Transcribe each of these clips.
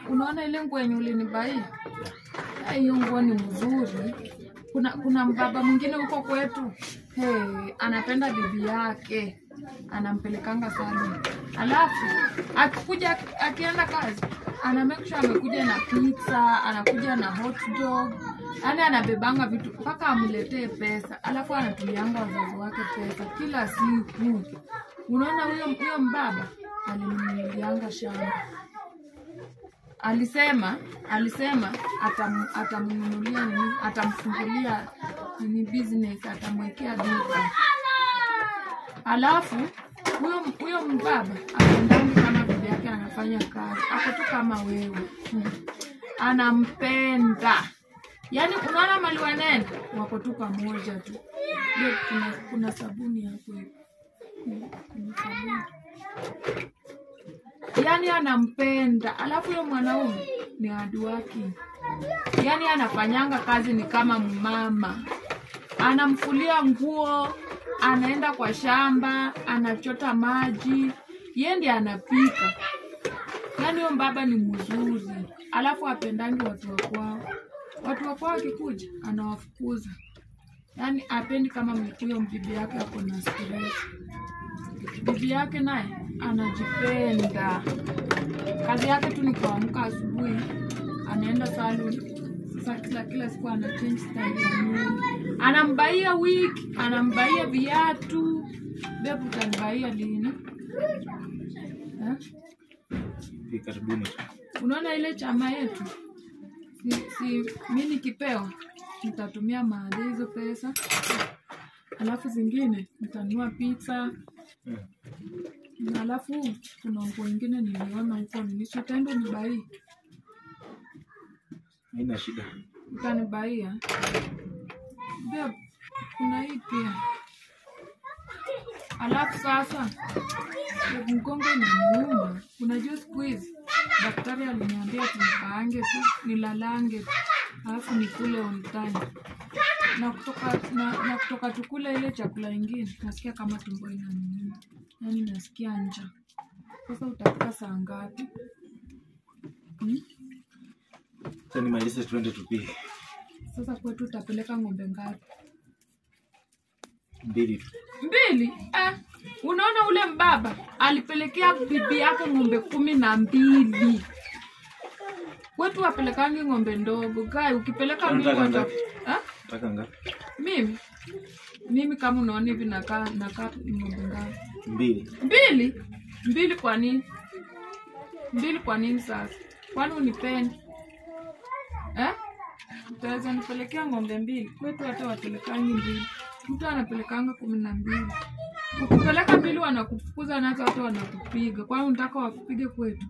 Unaona ile nguo yenye ulinibai? Hiyo nguo ni mzuri. Kuna mbaba mwingine huko kwetu. Anapenda bibi yake. Anampelekanga salon. Alafu akikuja akienda kazi, ana make sure amekuja na pizza, anakuja na hot dog. Yaani anabebanga vitu mpaka amletee pesa. Alafu anatumianga wazazi wake pesa kila siku. Unaona huyo mbaba alininunulianga shamba. Alisema atamnunulia nini, atamfungulia ni business, atamwekea duka. Alafu huyo mbaba apendangi kama bibi yake anafanya kazi. Ako tu kama wewe. Anampenda. Yaani unaona mali wanene wako tu pamoja tu. Ndio kuna sabuni hapo. Kuna sabuni. Yaani anampenda. Alafu huyo mwanaume ni hardworking. Yaani anafanyanga kazi ni kama mama. Anamfulia nguo, anaenda kwa shamba, anachota maji, yeye ndiye anapika. Yaani huyo mbaba ni mzuri. Alafu apendangi watu wa kwao. Watu wa kwao wakikuja anawafukuza. Yaani apendi kama huyo bibi yake ako na stress. Bibi yake naye anajipenda. Kazi yake tu ni kuamka asubuhi, anaenda salon. Sasa kila siku ana change style ya nywele. Anambaia wig, anambaia viatu. Bebu utanibaia lini? Karibuni. Unaona ile chama yetu? Mimi nikipewa nitatumia mahali hizo pesa. Alafu zingine nitanunua pizza. Alafu kuna nguo nyingine niliona huko nisitaenda nibai. Haina shida. Utanibaia. Babe, kuna hii pia. Alafu sasa mgongo inaniuma. Unajua siku hizi daktari aliniambia tunikaange tu, nilalange tu, alafu nikule on time. Na kutoka tukule ile chakula ingine nasikia kama tumbo inaniuma. Yaani nasikia njaa. Sasa utapika saa ngapi? Sasa nimalize twende tupike. Sasa kwetu utapeleka ng'ombe ngapi? 2 tu. 2? Unaona ule mbaba alipelekea bibi yake ng'ombe 12. Kwetu wapelekangi ng'ombe ndogo. Gai ukipeleka mimi kwenda Nataka ngapi? Mimi kama unaona hivi nakaa ng'ombe ngapi? 2. 2 kwa nini? 2 kwa nini sasa? Kwani unipendi? Utaweza nipelekea ng'ombe 2. Kwetu hata wapelekangi 2. Mtu anapelekanga 12. Ukipeleka 2 wanakufukuza nazo hata wanakupiga. Kwani unataka wakupige kwetu?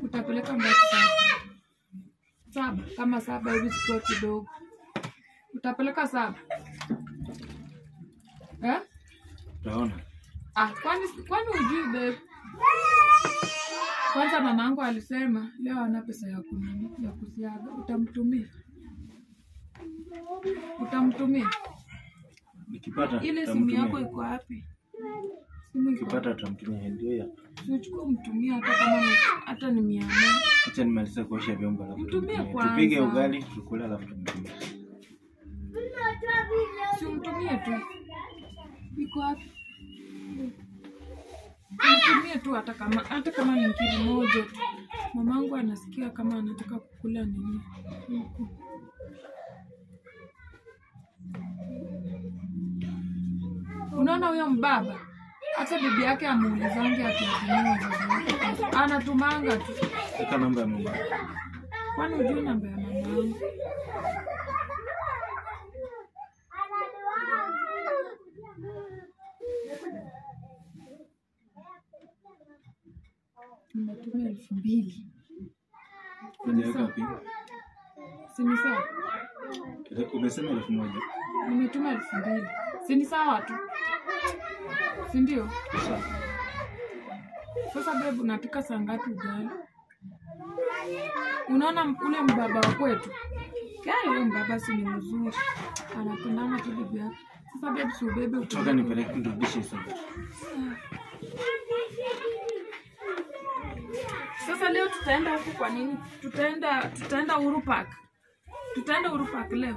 Utapeleka ngapi sasa? 7. Kama 7 hivi sio kidogo. Utapeleka 7. Utaona. Kwani ujui babe? Kwanza mamangu alisema leo ana pesa ya kusiaga. Utamtumia? Nikipata ile simu yako iko wapi? Nikipata tutamtumia ndio ya. Uchukue mtumia hata ni 100. Acha nimalize kuosha vyombo alafu tupige ugali tukule alafu tumtumie. Si umtumie tu. Iko wapi? Mtumie tu hata kama ni kilo moja tu. Mamangu anasikia kama anataka kukula nini. Unaona huyo mbaba? Hata bibi yake amuulizange atiatumia wazazi. Anatumanga tu. Eka namba ya mama. Kwani hujui namba ya mamangu? Nimetumia 2000. Unaweka wapi? Sini sawa? Umesema 1000. Nimetuma 2000. Sini sawa tu. Si ndio? Sawa. Sasa babe unapika saa ngapi ugali? Unaona ule mbaba wa kwetu? Yule mbaba si ni mzuri. Anapendana tu bibi yake. Sasa babe si ubebe Utaka nipeleke nirudishe sasa. Sasa leo tutaenda huku kwa nini? Tutaenda Uhuru Park. Tutaenda Uhuru Park leo.